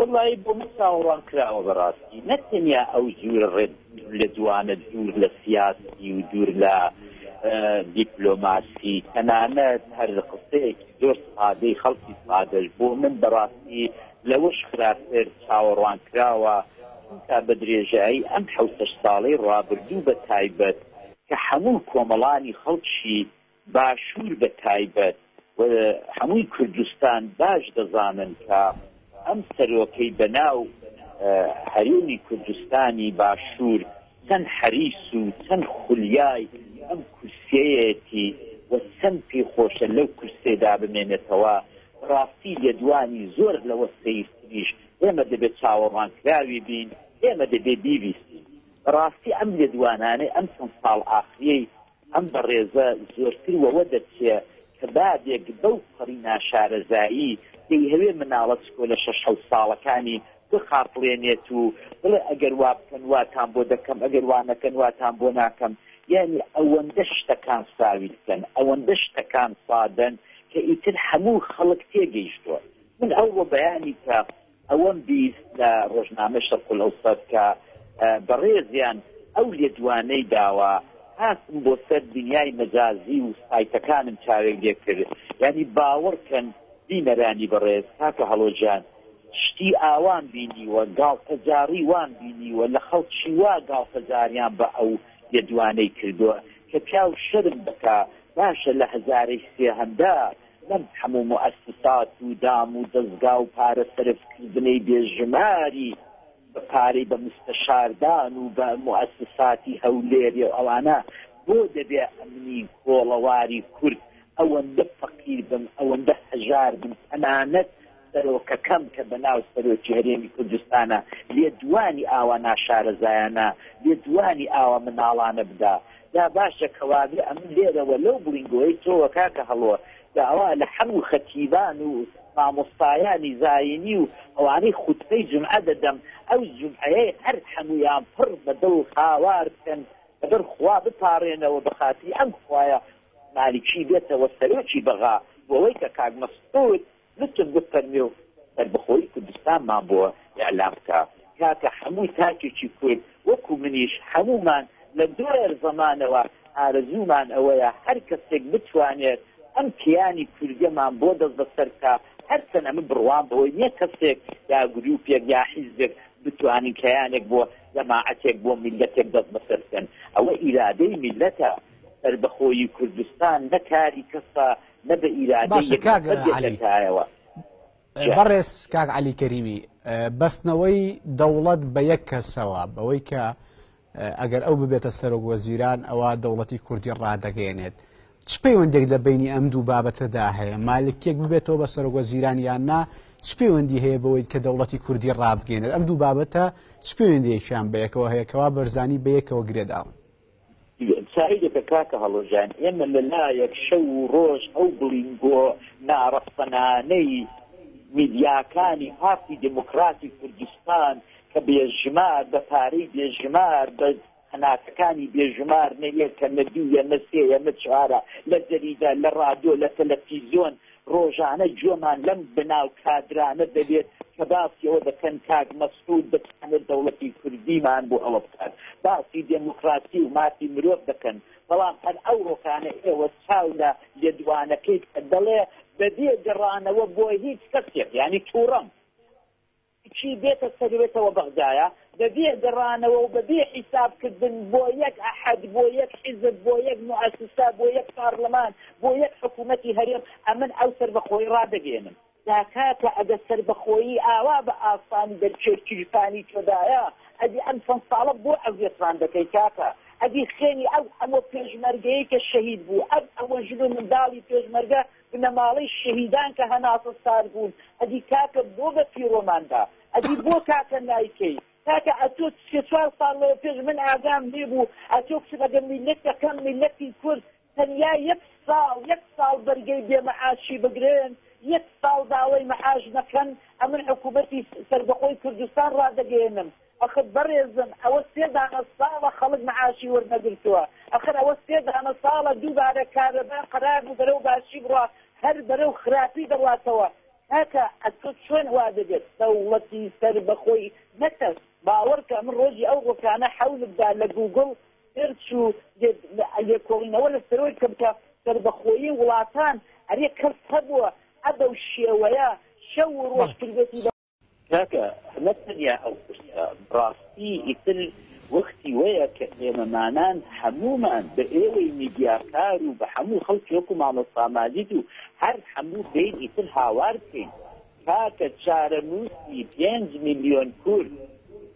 والله بۆ من چاوەڕوان کراوە بەڕاستی نەتەنیا ئەو جوورە ڕێت لە جوانە دوور لە سیاسی و دوور لە دیپلۆماسی تەنانەت هەر قسەیەکی زۆر سادەی خەڵکی سادەش بۆ من بەڕاستی لەوەش خراپتر چاوەڕوان کراوە چونکە بە درێژایی ئەم 6 ساڵەی ڕابردوو بە تایبەت کە هەموو کۆمەڵانی خەڵکی باشوور بە تایبەت و هەمووی کوردستان باش دەزانن کە ئەم سەرۆکەی بەناو هەرێمی کوردستانی باشوور چەند حەریص و چەند خولیای ئەم کورسیەیەتی و چەند پێخۆشە لەو کورسێدا بمێنێتەوە ڕاستی لێدوانی زۆر لەوە سەیرتریش ئێمە دەبێت چاوەڕوانکراوی بین ئێمە دەبێت بیبیستین ڕاستی ئەم لێدوانانەی ئەم چەند ساڵ ئاخریەی ئەم بەڕێزە زۆرتر وەوە دەچێت کە بابێک بەو پەڕی ناشارەزایی دەیهەوێ مناڵەت لە 6 ساڵەکانی بخاپڵێنێت و بڵێ ئەگەر وا بکەن واتان بۆ دەکەم ئەگەر وا نەکەن واتان بۆ ناکەم یعنی ئەوەندە شتەکان ساوی بکەن ئەوەندە شتەکان سادەن کە ئیتر هەموو خەڵک تێگەیشتووە من ئەو بۆ بەیانی کە ئەوەم بیست لە ڕۆژنامە شەرق الئەوسەط کە بەڕێزیان ئەو لێدوانەی داوە هاتم بۆ سەر دنیای مەجازی و سایتەکانم چاوێک لێ کرد یعنی باوەڕکەن بینەرانی بەڕێز کاکە هەڵۆجان شتی ئاوان بینیوە گاڵتەجاری وان بینیوە لە خەڵکی وا گاڵتەجاریان بە ئەو لێدوانەی کردووە کە پیاو شەرم بکە باشە لە 1300دا لەم هەموو موسسات و دام و دەستگا و پارە سەرفکردنەی بێژماری بە پارەی بە مستەشاردان و بە موسساتی هەولێری و ئەوانە بۆ دەبێ ئەمنی کۆڵەواری کورد ئەوەندە فەقیر بن ئەوەندە هەژار بن تەنانەت سەرۆکەکەم کە بەناو سەرۆکی هەرێمی کوردستانە لێدوانی ئاوا ناشارەزایانە لێدوانی ئاوا مناڵانە بدا دا باشە کەوابێ ئەم لێرەوە لەو بڵینگۆی تۆوە کاکە هەڵوە داوا لە هەموو خەتیبان و مامۆستایانی زاینی و ئەوانەی خوتبەی جومعە دەدەم ئەو جومعەیە هەر هەمویان پڕ بە دڵ خاوار بکەن لەبەر خوا بپارێنەوە بەخاتری ئەم خوایە مالیکی بێتەوە سەرۆکی بەغا بۆەوەی کە کاک مەسعود لەتم بفەرمێ و سەربەخۆی کوردستانمان بۆ ئیعلام بکە کاکە هەمووی تاکێکی کورد وەکو منیش هەمومان لە دوێر زەمانەوە ئارەزوومان ئەوەیە هەر کەسێک بتوانێت ئەم کیانی کوردیەمان بۆ دەست بەسەرکە هەرچەند ئەمە بڕوان بەوەی نییە کەسێک یا گروپێک یا حیزبێک بتوانین کەیانێک بۆ جەماعەتێک بۆ میلەتێک دەست بەسەر بکەن ئەوە ئیرادەی میلەتە سەربەخۆیی کوردستان نەکاری کەسە نە بە ئیرادەی یەکەوە بەڕێز کاک عەلی کەریمی بەستنەوەی دەوڵەت بە یەک کەسەوە بەوەی کە ئەگەر ئەو ببێتە سەرۆک وەزیران ئەوە دەوڵەتی کوردی ڕادەگەێنێت چ پەیوەندێک لە بینی ئەم دوو بابەتەدا هەیە مالکێک ببێتەوە بە سەرۆک وەزیران یان نا چ پەیوەندی هەیە بەوەی کە دەوڵەتی کوردی ڕابگەێنێت ئەم دوو بابەتە چ پەیوەندیەکیان بەیەکەوە هەیەکەوە بەرزانی بەیەکەوە گرێداون سعیدەکە کاکە هەڵۆژان ئێمە لەلایەک شەو و ڕۆژ ئەو بڵینگۆ ناڕەفسەنانەی میدیاکانی پارتی دموکراتی کوردستان کە بێژمار بە پارەی بێژمار بە قەناتەکانی بێژمار نەیەکە نەدوویە نەسێیە نەچوارە لە جەریدە لە ڕادیۆ لە تەلەڤیزیۆن ڕۆژانە جۆمان لەم بناو کادرانە دەبێت کە باسیەوە دەکەن کاک مەسعود بتوانێت دەوڵەتی کوردیمان بۆ ئەوە بکات باسی دموکراسی و ماتی مرۆڤ دەکەن بەڵام هەر ئەو ڕۆکانە ئێوە چاو لە لێدوانەکەی دەڵێ بەبێ گەڕانەوە بۆ هیچ کەسێک یعنی تووڕەم چی بێتە سەروێتەوە بەغدایە بەبێ گەڕانەوە و بەبێ حیسابکردن بۆ یەک ئەحەد بۆ یەک حیزب بۆ یەک موسسە بۆ یەک پارلەمان بۆ یەک حکوومەتی هەرێم ئەمن ئەو سەربەخۆی ڕادەگەێنم داکاتە ئەگە سەربەخۆیی ئاوا بە ئاسانی دەرچێرکیرفانی تۆدایە ئەدی ئەم چەند ساڵە بۆ ئەوێتران دەکەی کاکە ئەدی خێنی ئەو ئەمە پێشمەرگەیە کە شەهید بوو ئەوە ژن و منداڵی پێشمەرگە بنەماڵەی شەهیدان کە هەناسە سار بوون ئەدی کاکە بۆ بە پیرۆماندا ئەدی بۆ کاکە نایکەی کاکە ئەتۆ 4 ساڵ پێش من ئاگام لێبوو ئەتۆ کچەگە میلەتەکەم میلەتی کورد تەنیا یەک ساڵ بەرگەی بێمەعاشی بگرن یەک ساڵ داوای مەعاش نەکەن ئەمن حکوومەتی سەربەخۆی کوردستان ڕادەگەێنم ئەخر بەڕێزم ئەوە 3 ساڵە خەڵک مەعاشی وەرنەگرتووە ئەخر ئەوە 3 ساڵە دووبارە کارەبا قەرار بوو بەرەو باشی بڕوا هەر بەرەو خراپی دەڕاتەوە هەکە ئەتۆ چۆن وا دەبێت دەوڵەتی سەر بەخۆی نەکەس باوەڕکە من ڕۆژی ئەو ڕۆکانە حەولمدا لە گوگڵ سرچ و لێکۆڵینەوە لە سەرۆی کە بکە سەربەخۆیی وڵاتان هەرێ کەس هەبووە ئەبە و شێوەیە شەو و ڕۆژ کردێتی کاکە نەتەنیا ئەو ڕاستی ئیتر وەختی وەیە کە ئێمەمانان هەمومان بە ئێوەی میدیاکار و بە هەموو خەڵکی وەکو مامۆستا ماجید و هەر هەموو بین ئیتر هاوار بکەین کاکە چارەنووسی 5 میلیۆن کورد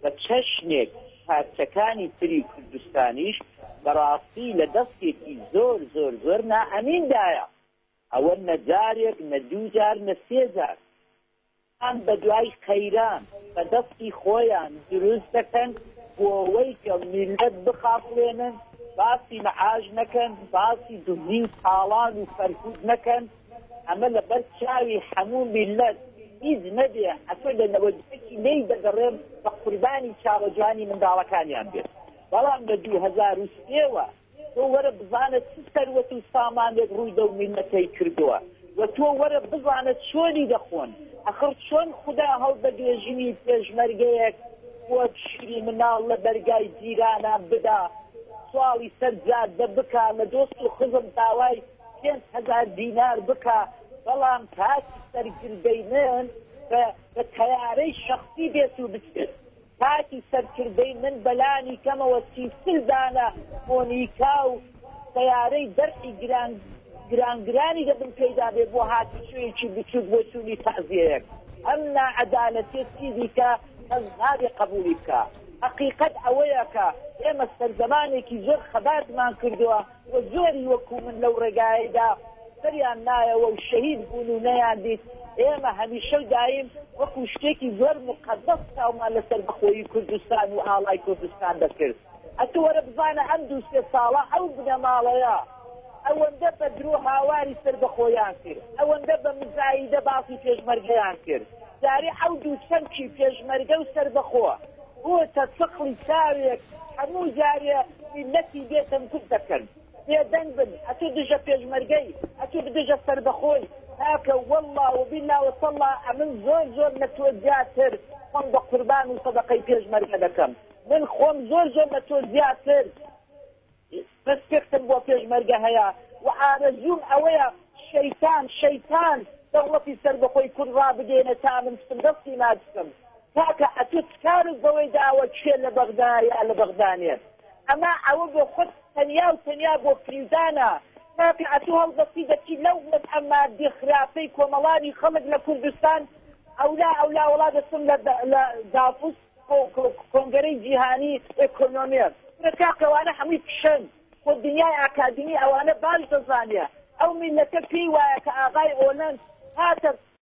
بە چەشنێک پارچەکانی تری کوردستانیش بەڕاستی لە دەستێکی زۆر زۆر زۆر نائەمیندایە ئەوە نەجارێک نە دوو جار نە سێ جار ئەم بە دوای خەیران بە دەستی خۆیان دروست دەکەن بۆ ئەوەی کە میلەت بخافڵێنن باسی مەعاژ نەکەن باسی دوبلی و ساڵان و فەرهود نەکەن ئەمە لەبەر چاوی هەموو میلەت هیچ نەبێ ئەتۆ لە نەوەدەکی لێی دەگەڕێن بە قوربانی چاوەجوانی منداڵەکانیان بێت بەڵام لە 2003 تۆ وەرە بزانە چ سەروەت و سامانێک ڕوویدە و میلەتەی کردووە و تۆ وەرە بزانە چۆنی دەخۆن ئەخر چۆن خوددا هەڵبەدێژینی پێشمەرگەیەک بۆ شیری مناڵ لە بەرگای جیرانە بدا سواڵی سەرجاد دە بکە لە دۆست و خزم داوای 5,000 دینار بکە بەڵام کاتی سەرکردەی من بە تەیارەی شەخصی بێت و بچێت کاتی سەرکردەی من بەلانی کەمەوە 30 دانە مۆنیکا و تەیارەی دەرسی گرانگرانی دەبن پێدا بێ بۆ هاتی شوێکی بچووک بۆ چوونی تەعزیەیەک ئەم نائەدالەتێ چیزیکە کەس نابێ قبولی بکە حقیقەت ئەوەیە کە ئێمە سەرزەمانێکی زۆر خەباتمان کردووە و زۆری وەکو من لەو ڕێگایەدا سەریان نایەوە و شەهید بوون و نەیان دیت ئێمە هەمیشە دایم وەکو شتێکی زۆر مقەدەس تاومان لەسەر بەخۆیی کوردستان و ئاڵای کوردستان دەکرد ئەتۆ وەرە بزانە ئەم 2-3 ساڵە ئەو بنەماڵەیە ئەوەندە بە درۆ هاواری سەر بەخۆیان کرد ئەوەندە بە مزایدە باسی پێشمەرگەیان کرد جارێ ئەو دوو چەمکی پێشمەرگە و سەر بەخۆ بۆتە چقڵی چاوێک هەموو جارێ میلەتی بێتن کورد دەکەن بێدەنگ بن ئەتۆ دژە پێشمەرگەی ئەتۆ بدژە سەر بەخۆی ناکە وەڵڵا وبیلا وەسەڵڵا ئەمن زۆر زۆر لە تۆ زیاتر خۆم بە قوربان و سەدەقەی پێشمەرگە دەکەم من خۆم زۆر زۆر لە تۆ زیاتر ڕسپێکتم بۆ پێشمەرگە هەیە و ئارەزوم ئەوەیە شەیتان دەوڵەتی سەر بەخۆی کورد ڕابگەێنە تا من دەستی ناچم کاکە ئەتۆ کارت بەوەی داوە کێ لە بەغدایە لە بەغدانێت ئەما ئەوە بۆ خۆت تەنیا و تەنیا بۆ فریودانە کاکە ئەتۆ هەڵدەستی دەچی لەو مەتعەمادی خراپەی کۆمەڵانی خەڵک لە کوردستان ئەولا وڵا دەچم لە دافوس کۆنگەرەی جیهانی ئێکۆنۆمیەک کاکەوانە هەمووی پیشن خۆ دنیای ئاکادمی ئەوانە باش دەزانێ ئەو میلەتە پێی وایە کە ئاغای ئۆلەند هاتە